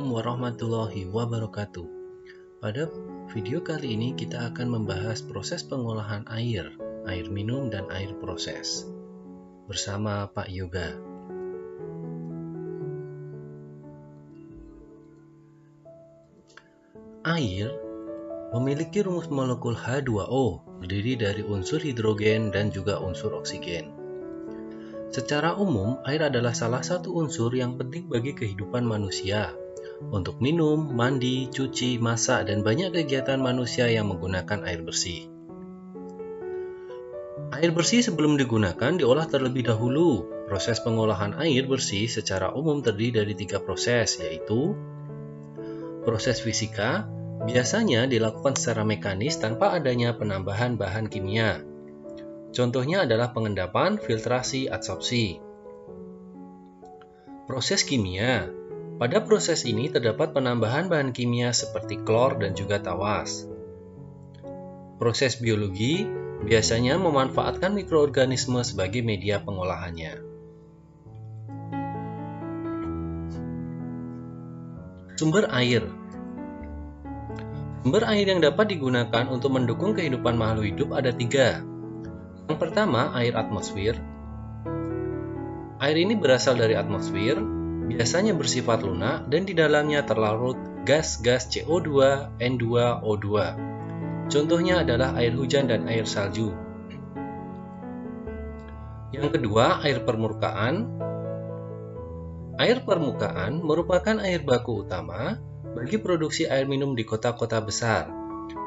Assalamualaikum warahmatullahi wabarakatuh. Pada video kali ini kita akan membahas proses pengolahan air minum dan air proses bersama Pak Yoga. Air memiliki rumus molekul H2O terdiri dari unsur hidrogen dan juga unsur oksigen. Secara umum, air adalah salah satu unsur yang penting bagi kehidupan manusia untuk minum, mandi, cuci, masak, dan banyak kegiatan manusia yang menggunakan air bersih. Air bersih sebelum digunakan diolah terlebih dahulu. Proses pengolahan air bersih secara umum terdiri dari 3 proses, yaitu proses fisika, biasanya dilakukan secara mekanis tanpa adanya penambahan bahan kimia. Contohnya adalah pengendapan, filtrasi, adsorpsi. Proses kimia. Pada proses ini terdapat penambahan bahan kimia seperti klor dan juga tawas. Proses biologi biasanya memanfaatkan mikroorganisme sebagai media pengolahannya. Sumber air. Sumber air yang dapat digunakan untuk mendukung kehidupan makhluk hidup ada 3. Yang pertama, air atmosfer. Air ini berasal dari atmosfer, biasanya bersifat lunak dan di dalamnya terlarut gas-gas CO2, N2, O2. Contohnya adalah air hujan dan air salju. Yang kedua, air permukaan. Air permukaan merupakan air baku utama bagi produksi air minum di kota-kota besar.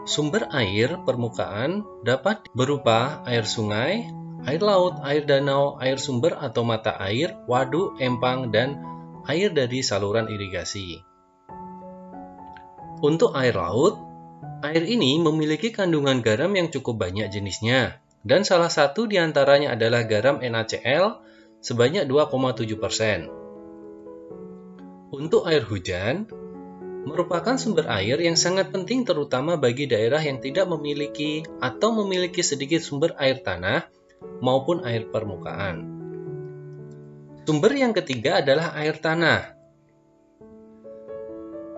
Sumber air permukaan dapat berupa air sungai, air laut, air danau, air sumber atau mata air, waduk, empang, dan air dari saluran irigasi. Untuk air laut, air ini memiliki kandungan garam yang cukup banyak jenisnya, dan salah satu diantaranya adalah garam NaCl sebanyak 2,7%. Untuk air hujan, merupakan sumber air yang sangat penting terutama bagi daerah yang tidak memiliki atau memiliki sedikit sumber air tanah maupun air permukaan. Sumber yang ketiga adalah air tanah.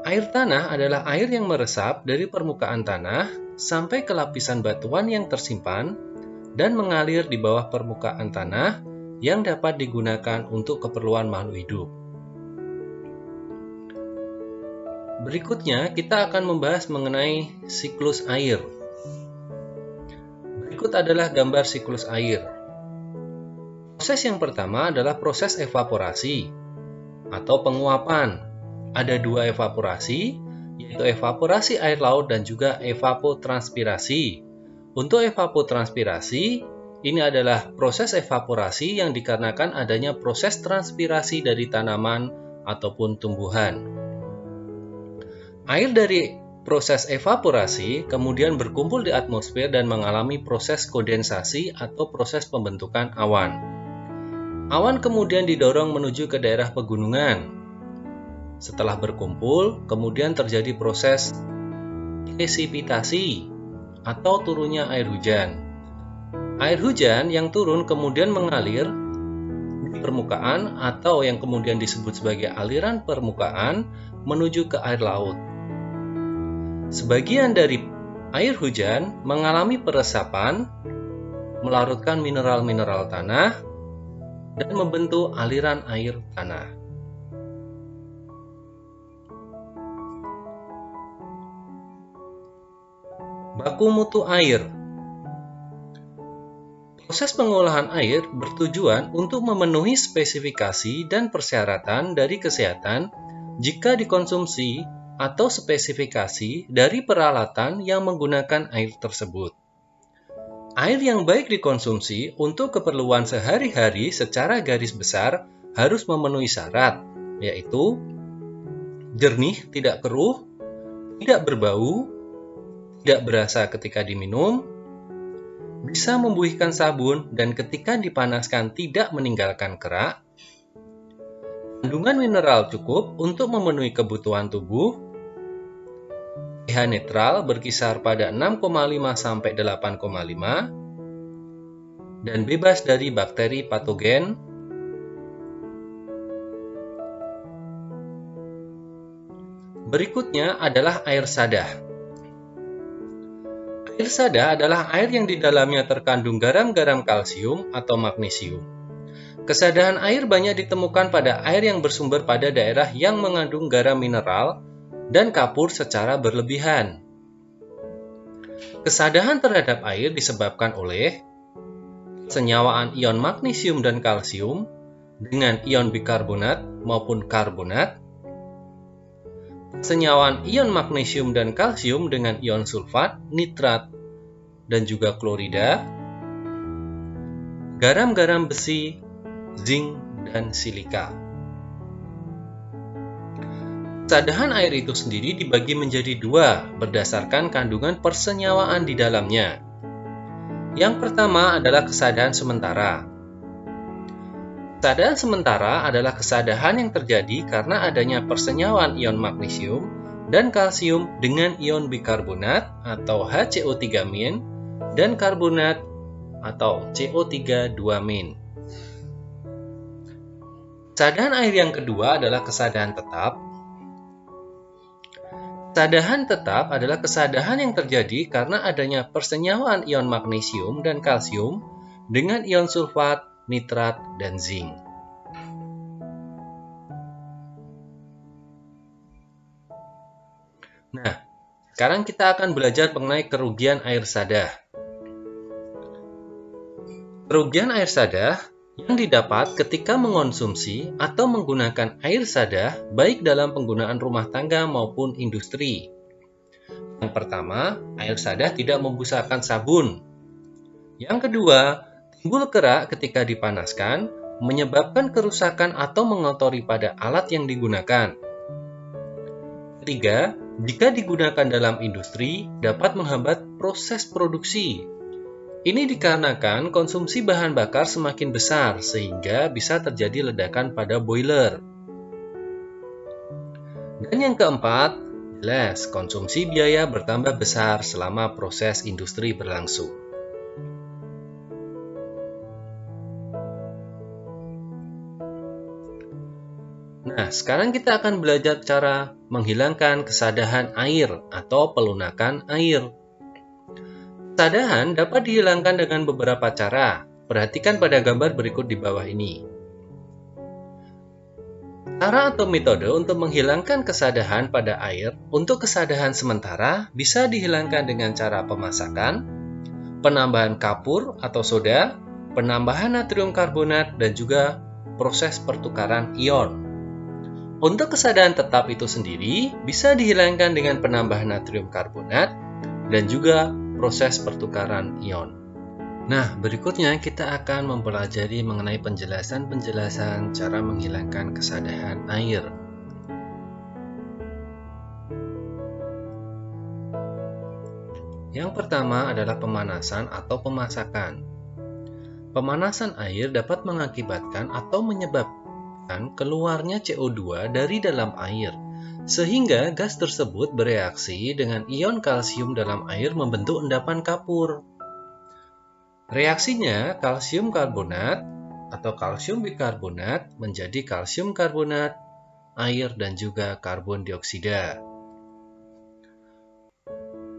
Air tanah adalah air yang meresap dari permukaan tanah sampai ke lapisan batuan yang tersimpan dan mengalir di bawah permukaan tanah yang dapat digunakan untuk keperluan makhluk hidup. Berikutnya, kita akan membahas mengenai siklus air. Berikut adalah gambar siklus air. Proses yang pertama adalah proses evaporasi atau penguapan. Ada 2 evaporasi, yaitu evaporasi air laut dan juga evapotranspirasi. Untuk evapotranspirasi, ini adalah proses evaporasi yang dikarenakan adanya proses transpirasi dari tanaman ataupun tumbuhan. Air dari proses evaporasi kemudian berkumpul di atmosfer dan mengalami proses kondensasi atau proses pembentukan awan. Awan kemudian didorong menuju ke daerah pegunungan. Setelah berkumpul, kemudian terjadi proses presipitasi atau turunnya air hujan. Air hujan yang turun kemudian mengalir di permukaan atau yang kemudian disebut sebagai aliran permukaan menuju ke air laut. Sebagian dari air hujan mengalami peresapan, melarutkan mineral-mineral tanah, dan membentuk aliran air tanah. Baku mutu air. Proses pengolahan air bertujuan untuk memenuhi spesifikasi dan persyaratan dari kesehatan jika dikonsumsi atau spesifikasi dari peralatan yang menggunakan air tersebut. Air yang baik dikonsumsi untuk keperluan sehari-hari secara garis besar harus memenuhi syarat, yaitu jernih, tidak keruh, tidak berbau, tidak berasa ketika diminum, bisa membuihkan sabun dan ketika dipanaskan tidak meninggalkan kerak, kandungan mineral cukup untuk memenuhi kebutuhan tubuh, pH netral berkisar pada 6,5 sampai 8,5 dan bebas dari bakteri patogen. Berikutnya adalah air sadah. Air sadah adalah air yang di dalamnya terkandung garam-garam kalsium atau magnesium. Kesadahan air banyak ditemukan pada air yang bersumber pada daerah yang mengandung garam mineral dan kapur secara berlebihan. Kesadahan terhadap air disebabkan oleh senyawaan ion magnesium dan kalsium dengan ion bikarbonat maupun karbonat, senyawaan ion magnesium dan kalsium dengan ion sulfat, nitrat, dan juga klorida, garam-garam besi, zinc, dan silika. Kesadahan air itu sendiri dibagi menjadi dua berdasarkan kandungan persenyawaan di dalamnya. Yang pertama adalah kesadahan sementara. Kesadahan sementara adalah kesadahan yang terjadi karena adanya persenyawaan ion magnesium dan kalsium dengan ion bikarbonat atau HCO3- dan karbonat atau CO3-2-. Kesadahan air yang kedua adalah kesadahan tetap. Kesadahan tetap adalah kesadahan yang terjadi karena adanya persenyawaan ion magnesium dan kalsium dengan ion sulfat, nitrat, dan zinc. Nah, sekarang kita akan belajar mengenai kerugian air sadah. Kerugian air sadah yang didapat ketika mengonsumsi atau menggunakan air sadah baik dalam penggunaan rumah tangga maupun industri. Yang pertama, air sadah tidak membusarkan sabun. Yang kedua, timbul kerak ketika dipanaskan, menyebabkan kerusakan atau mengotori pada alat yang digunakan. Ketiga, jika digunakan dalam industri, dapat menghambat proses produksi. Ini dikarenakan konsumsi bahan bakar semakin besar sehingga bisa terjadi ledakan pada boiler. Dan yang keempat, jelas konsumsi biaya bertambah besar selama proses industri berlangsung. Nah, sekarang kita akan belajar cara menghilangkan kesadahan air atau pelunakan air. Kesadahan dapat dihilangkan dengan beberapa cara. Perhatikan pada gambar berikut di bawah ini. Cara atau metode untuk menghilangkan kesadahan pada air untuk kesadahan sementara bisa dihilangkan dengan cara pemasakan, penambahan kapur atau soda, penambahan natrium karbonat, dan juga proses pertukaran ion. Untuk kesadahan tetap itu sendiri bisa dihilangkan dengan penambahan natrium karbonat dan juga proses pertukaran ion. Nah, berikutnya kita akan mempelajari mengenai penjelasan-penjelasan cara menghilangkan kesadahan air. Yang pertama adalah pemanasan atau pemasakan. Pemanasan air dapat mengakibatkan atau menyebabkan keluarnya CO2 dari dalam air, sehingga gas tersebut bereaksi dengan ion kalsium dalam air membentuk endapan kapur. Reaksinya, kalsium karbonat atau kalsium bikarbonat menjadi kalsium karbonat, air, dan juga karbon dioksida.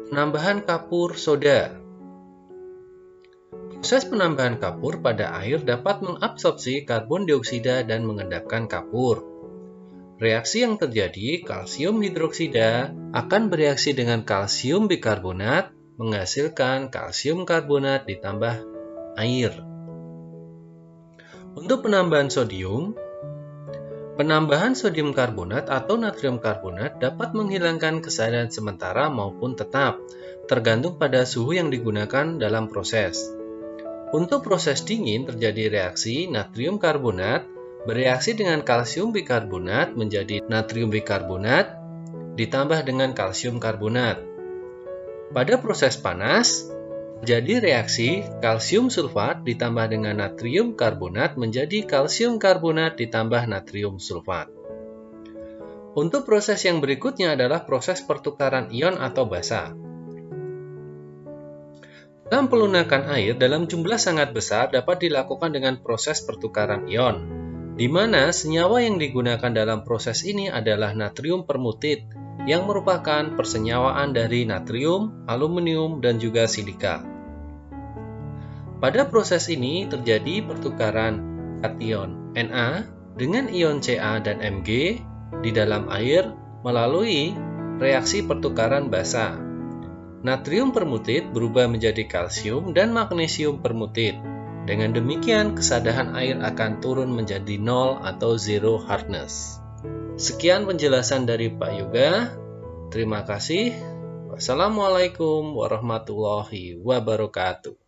Penambahan kapur soda. Proses penambahan kapur pada air dapat mengabsorpsi karbon dioksida dan mengendapkan kapur. Reaksi yang terjadi, kalsium hidroksida akan bereaksi dengan kalsium bikarbonat, menghasilkan kalsium karbonat ditambah air. Untuk penambahan sodium, penambahan sodium karbonat atau natrium karbonat dapat menghilangkan kesadahan sementara maupun tetap, tergantung pada suhu yang digunakan dalam proses. Untuk proses dingin terjadi reaksi natrium karbonat bereaksi dengan kalsium bikarbonat menjadi natrium bikarbonat ditambah dengan kalsium karbonat. Pada proses panas, terjadi reaksi kalsium sulfat ditambah dengan natrium karbonat menjadi kalsium karbonat ditambah natrium sulfat. Untuk proses yang berikutnya adalah proses pertukaran ion atau basa. Dalam pelunakan air dalam jumlah sangat besar dapat dilakukan dengan proses pertukaran ion, di mana senyawa yang digunakan dalam proses ini adalah natrium permutit yang merupakan persenyawaan dari natrium, aluminium, dan juga silika. Pada proses ini terjadi pertukaran kation Na dengan ion Ca dan Mg di dalam air melalui reaksi pertukaran basa. Natrium permutit berubah menjadi kalsium dan magnesium permutit. Dengan demikian, kesadahan air akan turun menjadi 0 atau zero hardness. Sekian penjelasan dari Pak Yoga. Terima kasih. Wassalamualaikum warahmatullahi wabarakatuh.